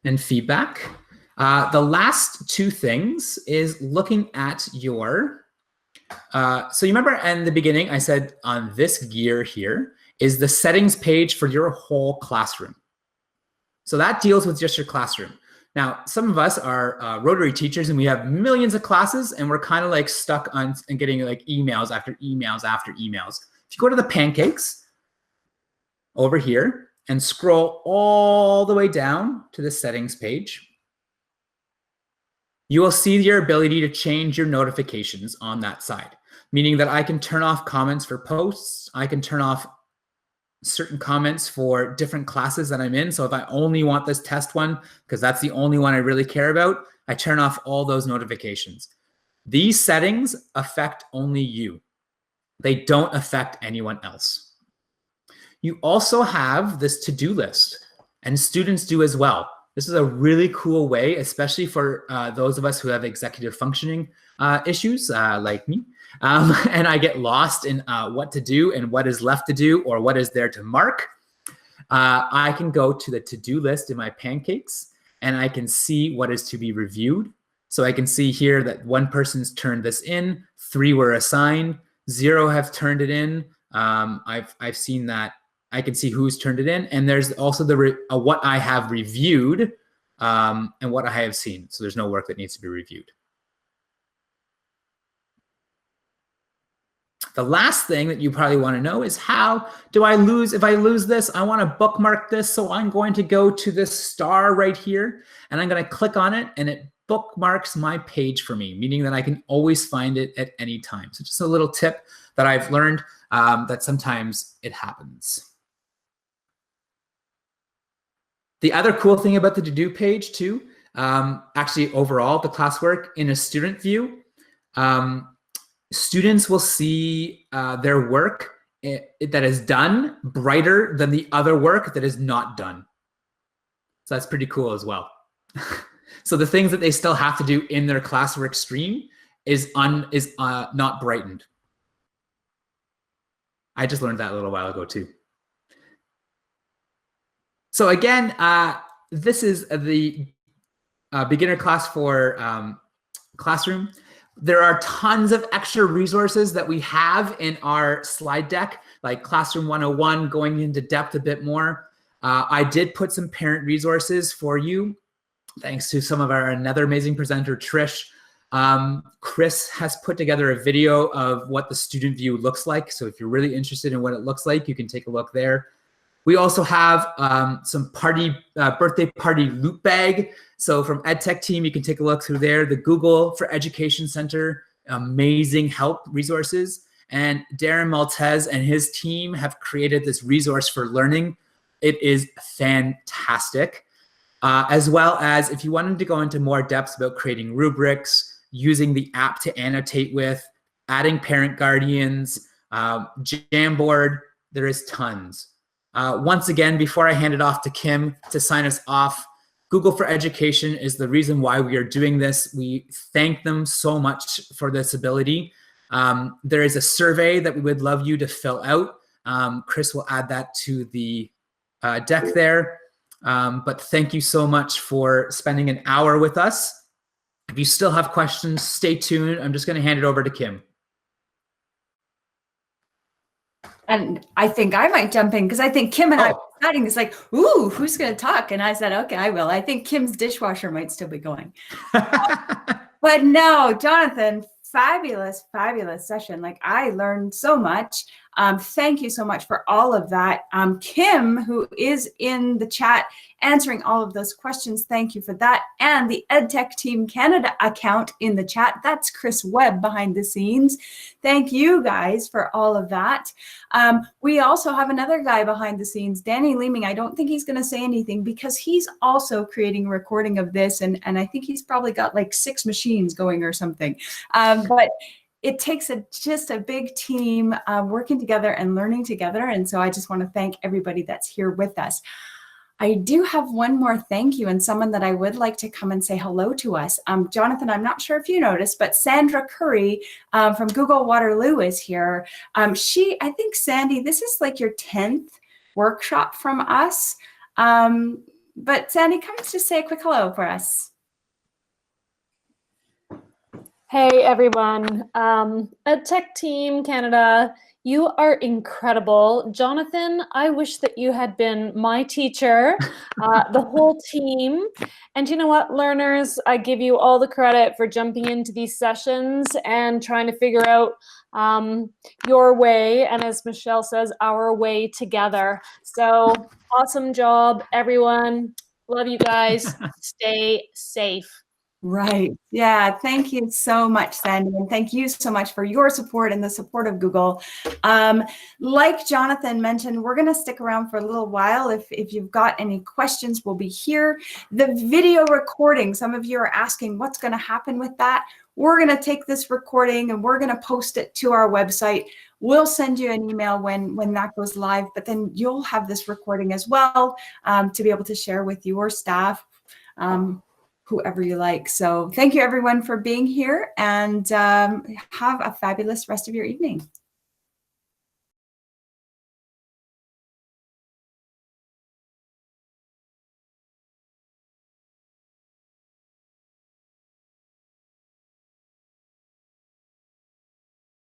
And feedback. The last 2 things is looking at your, so you remember in the beginning, I said on this gear here is the settings page for your whole classroom. So that deals with just your classroom. Now, some of us are Rotary teachers and we have millions of classes and we're kind of like stuck on and getting like emails after emails after emails. If you go to the pancakes over here and scroll all the way down to the settings page, you will see your ability to change your notifications on that side, meaning that I can turn off comments for posts. I can turn off certain comments for different classes that I'm in. So if I only want this test one, because that's the only one I really care about, I turn off all those notifications. These settings affect only you. They don't affect anyone else. You also have this to-do list, and students do as well. This is a really cool way, especially for those of us who have executive functioning issues like me. And I get lost in what to do and what is left to do or what is there to mark. I can go to the to-do list in my pancakes and I can see what is to be reviewed. So I can see here that 1 person's turned this in, 3 were assigned, 0 have turned it in. I've seen that. I can see who's turned it in, and there's also the what I have reviewed and what I have seen. So there's no work that needs to be reviewed. The last thing that you probably want to know is, how do I lose? If I lose this, I want to bookmark this. So I'm going to go to this star right here, and I'm going to click on it, and it bookmarks my page for me, meaning that I can always find it at any time. So just a little tip that I've learned, that sometimes it happens. The other cool thing about the to-do page too, actually overall, the classwork in a student view, students will see their work that is done brighter than the other work that is not done. So that's pretty cool as well. So the things that they still have to do in their classwork stream is not brightened. I just learned that a little while ago too. So again, this is the beginner class for Classroom. There are tons of extra resources that we have in our slide deck, like Classroom 101, going into depth a bit more. I did put some parent resources for you, thanks to another amazing presenter, Trish. Chris has put together a video of what the student view looks like. So if you're really interested in what it looks like, you can take a look there. We also have some birthday party loot bag. So from EdTechTeam, you can take a look through there. The Google for Education Center, amazing help resources. And Darren Maltese and his team have created this resource for learning. It is fantastic. As well as if you wanted to go into more depths about creating rubrics, using the app to annotate with, adding parent guardians, Jamboard, there is tons. Once again, before I hand it off to Kim to sign us off, Google for Education is the reason why we are doing this. We thank them so much for this ability. There is a survey that we would love you to fill out. Chris will add that to the deck there. But thank you so much for spending an hour with us. If you still have questions, stay tuned. I'm just going to hand it over to Kim. And I think I might jump in because I think Kim and I were chatting. It's like, ooh, who's going to talk? And I said, okay, I will. I think Kim's dishwasher might still be going. But no, Jonathan, fabulous, fabulous session. Like, I learned so much. Thank you so much for all of that. Kim, who is in the chat answering all of those questions, thank you for that. And the EdTechTeam Canada account in the chat, that's Chris Webb behind the scenes. Thank you guys for all of that. We also have another guy behind the scenes, Danny Leeming. I don't think he's going to say anything because he's also creating a recording of this. And I think he's probably got like 6 machines going or something. But it takes just a big team working together and learning together. And so I just want to thank everybody that's here with us. I do have one more thank you and someone that I would like to come and say hello to us. Jonathan, I'm not sure if you noticed, but Sandra Curry from Google Waterloo is here. I think, Sandy, this is like your 10th workshop from us. But Sandy, come just say a quick hello for us. Hey everyone, EdTechTeam Canada, you are incredible. Jonathan, I wish that you had been my teacher, the whole team. And you know what, learners, I give you all the credit for jumping into these sessions and trying to figure out your way, and as Michelle says, our way together. So awesome job, everyone. Love you guys. Stay safe. Right. Yeah. Thank you so much, Sandy. And thank you so much for your support and the support of Google. Like Jonathan mentioned, we're going to stick around for a little while. If you've got any questions, we'll be here. The video recording, some of you are asking what's going to happen with that. We're going to take this recording and we're going to post it to our website. We'll send you an email when that goes live, but then you'll have this recording as well to be able to share with your staff. Whoever you like. So thank you everyone for being here, and have a fabulous rest of your evening.